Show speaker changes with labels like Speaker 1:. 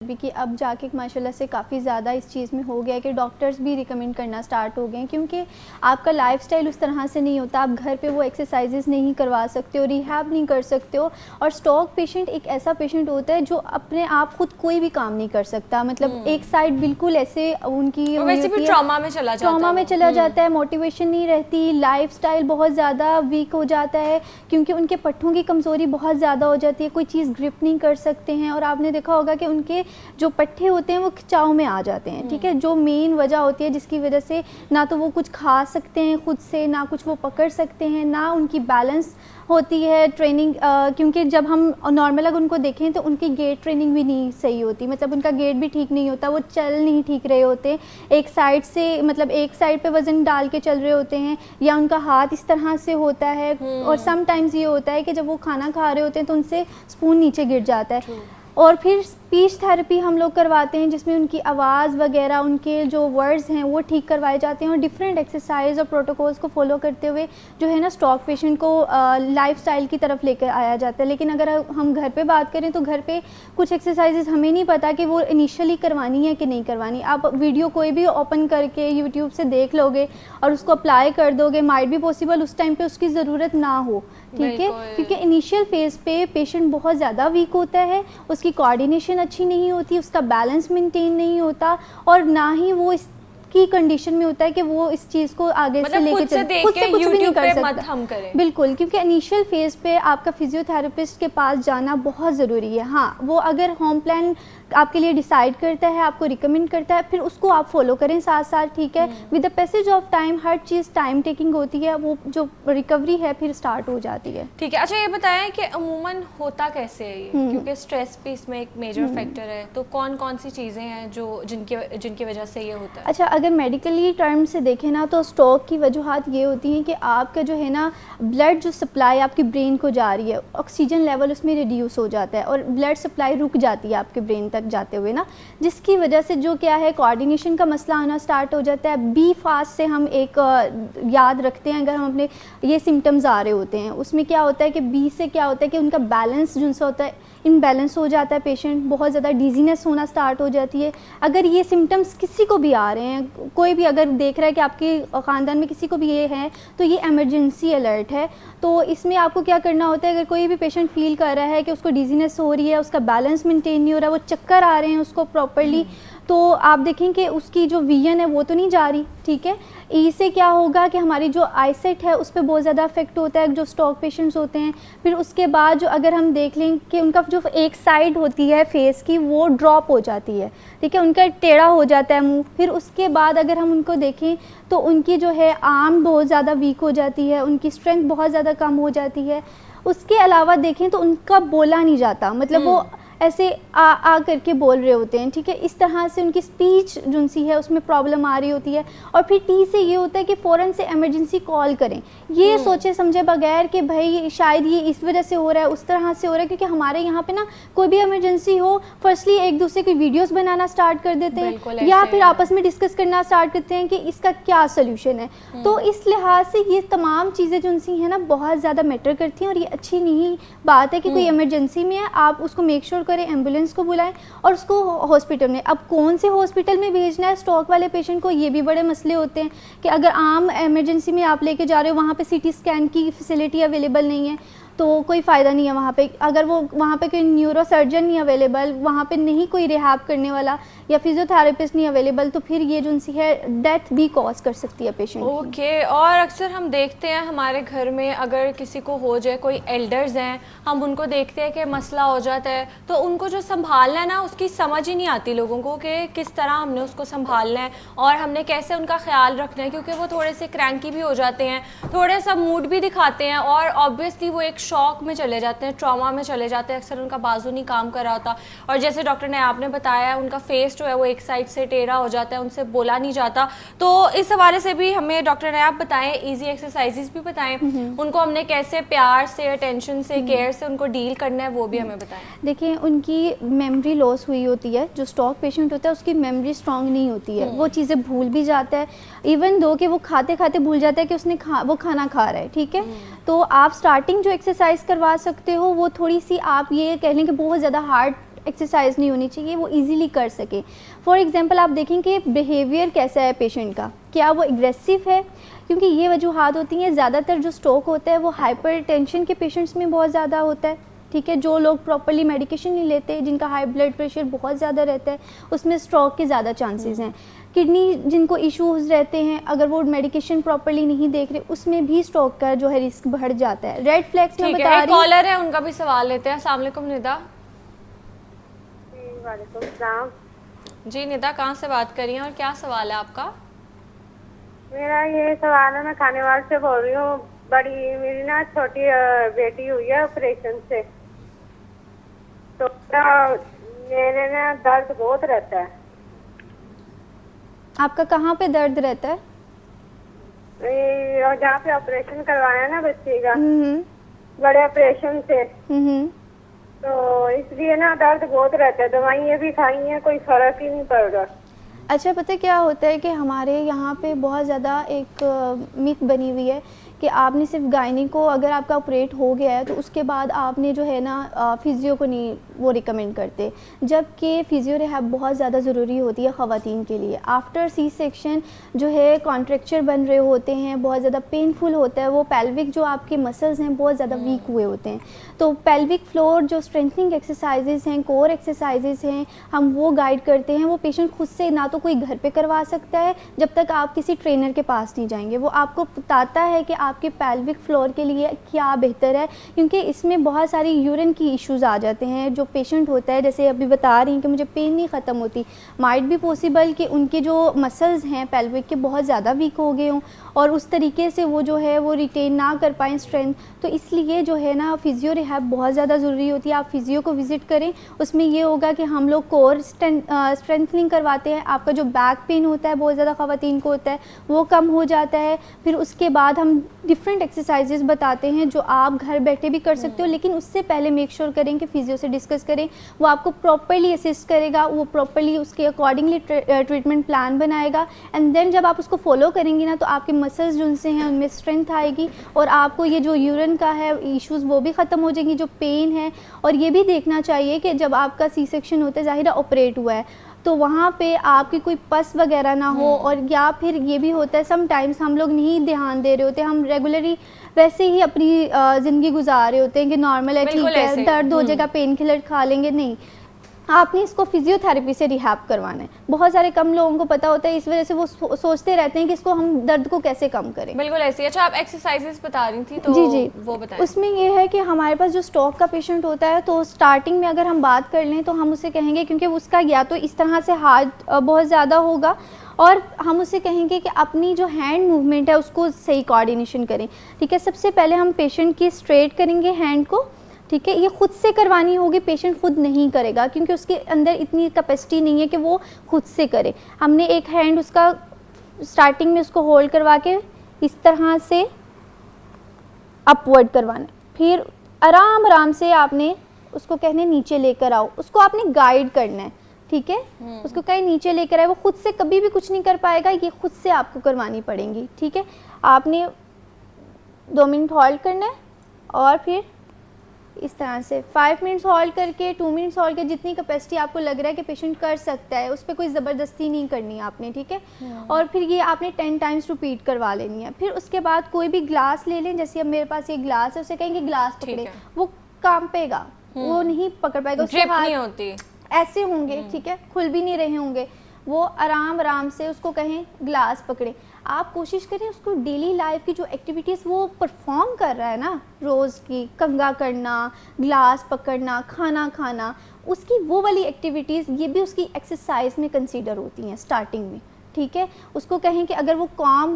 Speaker 1: कि अब जाके माशाल्लाह से काफ़ी ज़्यादा इस चीज़ में हो गया है कि डॉक्टर्स भी रिकमेंड करना स्टार्ट हो गए हैं, क्योंकि आपका लाइफस्टाइल उस तरह से नहीं होता, आप घर पे वो एक्सरसाइजेस नहीं करवा सकते हो, रिहैब नहीं कर सकते हो। और स्ट्रोक पेशेंट एक ऐसा पेशेंट होता है जो अपने आप खुद कोई भी काम नहीं कर सकता, मतलब एक साइड बिल्कुल ऐसे उनकी
Speaker 2: वैसे भी ट्रॉमा में चला
Speaker 1: जाता है, मोटिवेशन नहीं रहती, लाइफस्टाइल बहुत ज़्यादा वीक हो जाता है क्योंकि उनके पट्ठों की कमज़ोरी बहुत ज़्यादा हो जाती है, कोई चीज़ ग्रिप नहीं कर सकते हैं। और आपने देखा होगा कि उनके जो पट्टे होते हैं वो खिंचाव में आ जाते हैं, ठीक है, जो मेन वजह होती है जिसकी वजह से ना तो वो कुछ खा सकते हैं खुद से, ना कुछ वो पकड़ सकते हैं, ना उनकी बैलेंस होती है ट्रेनिंग। क्योंकि जब हम नॉर्मल अगर उनको देखें तो उनकी गेट ट्रेनिंग भी नहीं सही होती, मतलब उनका गेट भी ठीक नहीं होता, वो चल नहीं ठीक रहे होते, एक साइड से मतलब एक साइड पे वज़न डाल के चल रहे होते हैं, या उनका हाथ इस तरह से होता है। और समटाइम्स ये होता है कि जब वो खाना खा रहे होते हैं तो उनसे स्पून नीचे गिर जाता है। और फिर स्पीच थेरेपी हम लोग करवाते हैं जिसमें उनकी आवाज़ वगैरह, उनके जो वर्ड्स हैं वो ठीक करवाए जाते हैं, और डिफरेंट एक्सरसाइज और प्रोटोकॉल्स को फॉलो करते हुए जो है ना स्ट्रोक पेशेंट को लाइफस्टाइल की तरफ लेकर आया जाता है। लेकिन अगर हम घर पे बात करें तो घर पे कुछ एक्सरसाइजेस हमें नहीं पता कि वो इनिशियली करवानी है कि नहीं करवानी। आप वीडियो कोई भी ओपन करके यूट्यूब से देख लोगे और उसको अप्लाई कर दोगे, माइट भी पॉसिबल उस टाइम पर उसकी ज़रूरत ना हो, ठीक है, क्योंकि इनिशियल फेज़ पे पेशेंट बहुत ज़्यादा वीक होता है, उसकी कोऑर्डिनेशन अच्छी नहीं होती, उसका बैलेंस मेंटेन नहीं होता, और ना ही वो की कंडीशन में होता है कि वो इस चीज़ को आगे से लेके चले, खुद से कुछ भी नहीं कर सकता। बिल्कुल, क्योंकि इनिशियल फेज़ पे आपका फिजियोथेरेपिस्ट के पास जाना बहुत ज़रूरी है। हाँ, वो अगर होम प्लान आपके लिए डिसाइड करता है, आपको रिकमेंड करता है, फिर उसको आप फॉलो करें साथ साथ, ठीक है। With the passage of time her cheese time taking होती है, वो जो रिकवरी है फिर स्टार्ट हो जाती है,
Speaker 2: ठीक है। अच्छा, ये बताएं कि अमूमन होता कैसे है ये, क्योंकि स्ट्रेस भी इसमें एक मेजर फैक्टर है, तो कौन कौन सी चीज़ें हैं जो जिनकी वजह से ये होता है?
Speaker 1: अच्छा, अगर मेडिकली टर्म से देखें ना तो स्ट्रोक की वजूहात ये होती हैं कि आपका जो है ना ब्लड जो सप्लाई आपकी ब्रेन को जा रही है, ऑक्सीजन लेवल उसमें रिड्यूस हो जाता है और ब्लड सप्लाई रुक जाती है आपके ब्रेन तक जाते हुए ना, जिसकी वजह से जो क्या है कोऑर्डिनेशन का मसला आना स्टार्ट हो जाता है। बी फास्ट से हम एक याद रखते हैं, अगर हम अपने ये सिम्टम्स आ रहे होते हैं उसमें क्या होता है कि बी से क्या होता है कि उनका बैलेंस जिनसे होता है इनबैलेंस हो जाता है, पेशेंट बहुत ज़्यादा डिजीनेस होना स्टार्ट हो जाती है। अगर ये सिम्टम्स किसी को भी आ रहे हैं, कोई भी अगर देख रहा है कि आपके ख़ानदान में किसी को भी ये है तो ये इमरजेंसी अलर्ट है। तो इसमें आपको क्या करना होता है, अगर कोई भी पेशेंट फील कर रहा है कि उसको डिजीनेस हो रही है, उसका बैलेंस मेंटेन नहीं हो रहा, वो चक्कर आ रहे हैं उसको प्रॉपर्ली, तो आप देखें कि उसकी जो विजन है वो तो नहीं जा रही, ठीक है। ई से क्या होगा कि हमारी जो आईसाइट है उस पर बहुत ज़्यादा इफेक्ट होता है जो स्ट्रोक पेशेंट्स होते हैं। फिर उसके बाद जो अगर हम देख लें कि उनका जो एक साइड होती है फेस की वो ड्रॉप हो जाती है, ठीक है, उनका टेढ़ा हो जाता है मुंह। फिर उसके बाद अगर हम उनको देखें तो उनकी जो है आर्म बहुत ज़्यादा वीक हो जाती है, उनकी स्ट्रेंथ बहुत ज़्यादा कम हो जाती है। उसके अलावा देखें तो उनका बोला नहीं जाता, मतलब वो ऐसे आ करके बोल रहे होते हैं, ठीक है, इस तरह से उनकी स्पीच जो सी है उसमें प्रॉब्लम आ रही होती है। और फिर टी से ये होता है कि फ़ौरन से इमरजेंसी कॉल करें, ये सोचे समझे बगैर कि भाई शायद ये इस वजह से हो रहा है, उस तरह से हो रहा है, क्योंकि हमारे यहाँ पे ना कोई भी इमरजेंसी हो फर्स्टली एक दूसरे की वीडियोस बनाना स्टार्ट कर देते हैं या फिर आपस में डिस्कस करना स्टार्ट करते हैं कि इसका क्या सोल्यूशन है। तो इस लिहाज से ये तमाम चीज़ें जो सी हैं ना बहुत ज़्यादा मैटर करती हैं, और ये अच्छी नहीं बात है कि कोई इमरजेंसी में है आप उसको मेक श्योर करें, एम्बुलेंस को बुलाएं और उसको हॉस्पिटल में। अब कौन से हॉस्पिटल में भेजना है स्ट्रोक वाले पेशेंट को, ये भी बड़े मसले होते हैं कि अगर आम इमरजेंसी में आप लेके जा रहे हो वहाँ पे सीटी स्कैन की फैसिलिटी अवेलेबल नहीं है तो कोई फ़ायदा नहीं है वहाँ पे। अगर वो वहाँ पे कोई न्यूरो सर्जन नहीं अवेलेबल, वहाँ पे नहीं कोई रिहैब करने वाला या फिजियोथेरेपिस्ट नहीं अवेलेबल, तो फिर ये जो सी है डेथ भी कॉज कर सकती है पेशेंट।
Speaker 2: ओके। और अक्सर हम देखते हैं हमारे घर में अगर किसी को हो जाए, कोई एल्डर्स हैं, हम उनको देखते हैं कि मसला हो जाता है तो उनको जो संभालना है ना उसकी समझ ही नहीं आती लोगों को कि किस तरह हमने उसको संभालना है और हमने कैसे उनका ख्याल रखना है, क्योंकि वो थोड़े से क्रैंकी भी हो जाते हैं, थोड़े सा मूड भी दिखाते हैं और ऑब्वियसली वो एक शॉक में चले जाते हैं, ट्रॉमा में चले जाते हैं, अक्सर उनका बाजू नहीं काम कर रहा होता। और जैसे डॉक्टर ने आपने बताया उनका फेस जो है वो एक साइड से टेढ़ा हो जाता है, उनसे बोला नहीं जाता। तो इस हवाले से भी हमें डॉक्टर ने आप बताएं, इजी एक्सरसाइजेस भी बताएं, उनको हमने कैसे प्यार से, अटेंशन से, केयर से उनको डील करना है वो भी हमें बताएं।
Speaker 1: देखिए, उनकी मेमोरी लॉस हुई होती है, जो स्ट्रोक पेशेंट होता है उसकी मेमोरी स्ट्रांग नहीं होती है, वो चीज़ें भूल भी जाता है, इवन दो कि वो खाते खाते भूल जाता है कि उसने वो खाना खा रहा है, ठीक है। तो आप स्टार्टिंग जो एक्सरसाइज करवा सकते हो वो थोड़ी सी आप ये कह लें कि बहुत ज़्यादा हार्ड एक्सरसाइज नहीं होनी चाहिए, वो इजीली कर सके। फॉर एग्जांपल आप देखें कि बिहेवियर कैसा है पेशेंट का, क्या वो एग्रेसिव है, क्योंकि ये वजूहात होती हैं। ज़्यादातर जो स्ट्रोक होता है वो हाइपरटेंशन के पेशेंट्स में बहुत ज़्यादा होता है, ठीक है। जो लोग प्रॉपर्ली मेडिकेशन नहीं लेते, जिनका हाई ब्लड प्रेशर बहुत ज़्यादा रहता है, उसमें स्ट्रोक के ज़्यादा चांसेस हैं। किडनी जिनको इश्यूज़ रहते हैं, अगर वो मेडिकेशन प्रॉपर्ली नहीं देख रहे, उसमें भी स्ट्रोक का जो है रिस्क बढ़ जाता है। रेड फ्लैग्स में बता रही हूँ।
Speaker 2: कॉलर है, उनका भी सवाल लेते हैं। अस्सलाम वालेकुम निदा।
Speaker 3: वालेकुम सलाम।
Speaker 2: जी निदा, कहाँ से बात कर रही हैं और क्या सवाल है आपका?
Speaker 3: मेरा ये सवाल है, मैं खानेवाल से बोल रही हूँ। बड़ी मेरी ना छोटी बेटी हुई है ऑपरेशन से, तो मेरे ना दर्द बहुत रहता है।
Speaker 1: आपका कहाँ पे दर्द रहता है?
Speaker 3: और जहाँ पे ऑपरेशन करवाया ना बच्चे का,
Speaker 1: हम्म
Speaker 3: बड़े ऑपरेशन से,
Speaker 1: हम्म।
Speaker 3: तो इसलिए ना दर्द बहुत रहता है। दवाइयाँ भी खाई हैं, कोई फर्क ही नहीं पड़ रहा।
Speaker 1: अच्छा, पता है क्या होता है कि हमारे यहाँ पे बहुत ज़्यादा एक मिथ बनी हुई है कि आपने सिर्फ गायनी को, अगर आपका ऑपरेट हो गया है तो उसके बाद आपने जो है ना फिजियो को नहीं वो रिकमेंड करते, जबकि फिजियो रिहैब बहुत ज़्यादा ज़रूरी होती है ख़वातीन के लिए। आफ्टर सी सेक्शन जो है कॉन्ट्रैक्चर बन रहे होते हैं, बहुत ज़्यादा पेनफुल होता है, वो पेल्विक जो आपके मसल्स हैं बहुत ज़्यादा वीक हुए होते हैं। तो पेल्विक फ्लोर जो स्ट्रेंथनिंग एक्सरसाइजेज हैं, कोर एक्सरसाइजेज हैं, हम वो गाइड करते हैं। वो पेशेंट खुद से ना तो कोई घर पे करवा सकता है जब तक आप किसी ट्रेनर के पास नहीं जाएंगे। वो आपको बताता है कि आपके पेल्विक फ्लोर के लिए क्या बेहतर है, क्योंकि इसमें बहुत सारी यूरिन की इश्यूज़ आ जाते हैं। जो पेशेंट होता है, जैसे अभी बता रही हैं कि मुझे पेन नहीं ख़त्म होती, माइट भी पॉसिबल कि उनके जो मसल्स हैं पेल्विक के बहुत ज़्यादा वीक हो गए हों और उस तरीके से वो जो है वो रिटेन ना कर पाएँ स्ट्रेंथ। तो इसलिए जो है ना फिजियो रिहैब बहुत ज़्यादा ज़रूरी होती है। आप फिजियो को विज़िट करें, उसमें ये होगा कि हम लोग कोर स्ट्रेंथनिंग करवाते हैं। आपका जो बैक पेन होता है बहुत ज़्यादा ख़वातीन को होता है, वो कम हो जाता है। फिर उसके बाद हम डिफरेंट एक्सरसाइजेज बताते हैं जो आप घर बैठे भी कर सकते हो, लेकिन उससे पहले मेक श्योर करें कि फिजियो से डिस्कस करें। वो आपको प्रॉपर्ली असिस्ट करेगा, वो प्रॉपर्ली उसके अकॉर्डिंगली ट्रीटमेंट प्लान बनाएगा। एंड देन जब आप उसको फॉलो करेंगी ना, तो आपके मसल्स जो उनसे हैं उनमें स्ट्रेंथ आएगी और आपको ये जो यूरिन का है इश्यूज़ वो भी ख़त्म हो जाएंगी, जो पेन है। और ये भी देखना चाहिए कि जब आपका सी सेक्शन होता है, ज़ाहिर ऑपरेट हुआ है, तो वहाँ पे आपकी कोई पस वगैरह ना हो। और या फिर ये भी होता है समटाइम्स हम लोग नहीं ध्यान दे रहे होते, हम रेगुलरली वैसे ही अपनी ज़िंदगी गुजार रहे होते हैं कि नॉर्मल है, ठीक है, दर्द हो जाएगा, पेन किलर खा लेंगे। नहीं, आपने इसको फिजियोथेरेपी से रिहैब करवाना है। बहुत सारे कम लोगों को पता होता है, इस वजह से वो सोचते रहते हैं कि इसको हम दर्द को कैसे कम करें।
Speaker 2: बिल्कुल ऐसे। अच्छा, आप एक्सरसाइजेस बता रही थी, तो
Speaker 1: जी
Speaker 2: वो बताएं।
Speaker 1: उसमें ये है कि हमारे पास जो स्ट्रोक का पेशेंट होता है, तो स्टार्टिंग में अगर हम बात कर लें तो हम उसे कहेंगे, क्योंकि उसका या तो इस तरह से हाथ बहुत ज़्यादा होगा, और हम उसे कहेंगे कि अपनी जो हैंड मूवमेंट है उसको सही कोऑर्डिनेशन करें। ठीक है, सबसे पहले हम पेशेंट की स्ट्रेट करेंगे हैंड को। ठीक है, ये खुद से करवानी होगी, पेशेंट खुद नहीं करेगा क्योंकि उसके अंदर इतनी कैपेसिटी नहीं है कि वो खुद से करे। हमने एक हैंड उसका स्टार्टिंग में उसको होल्ड करवा के इस तरह से अपवर्ड करवाना है, फिर आराम आराम से आपने उसको कहने नीचे लेकर आओ, उसको आपने गाइड करना है। ठीक है, उसको कहीं नीचे लेकर आए, वो खुद से कभी भी कुछ नहीं कर पाएगा, ये खुद से आपको करवानी पड़ेंगी। ठीक है, आपने 2 मिनट होल्ड करना है और फिर इस तरह से 5 मिनट्स होल्ड करके 2 मिनट्स होल्ड करके जितनी कैपेसिटी आपको लग रहा है कि पेशेंट कर सकता है, उस पर कोई ज़बरदस्ती नहीं करनी है आपने। ठीक है, और फिर ये आपने 10 टाइम्स रिपीट करवा लेनी है। फिर उसके बाद कोई भी ग्लास ले लें, जैसे अब मेरे पास ये ग्लास है, उसे कहेंगे ग्लास पकड़े, वो कांपेगा, वो नहीं पकड़ पाएगा, उसके हाथ नहीं होती ऐसे होंगे। ठीक है, खुल भी नहीं रहे होंगे, वो आराम आराम से उसको कहें ग्लास पकड़े। आप कोशिश करें उसको डेली लाइफ की जो एक्टिविटीज़ वो परफॉर्म कर रहा है ना, रोज़ की कंघा करना, ग्लास पकड़ना, खाना खाना, उसकी वो वाली एक्टिविटीज़ ये भी उसकी एक्सरसाइज में कंसीडर होती हैं स्टार्टिंग में। ठीक है, उसको कहें कि अगर वो काम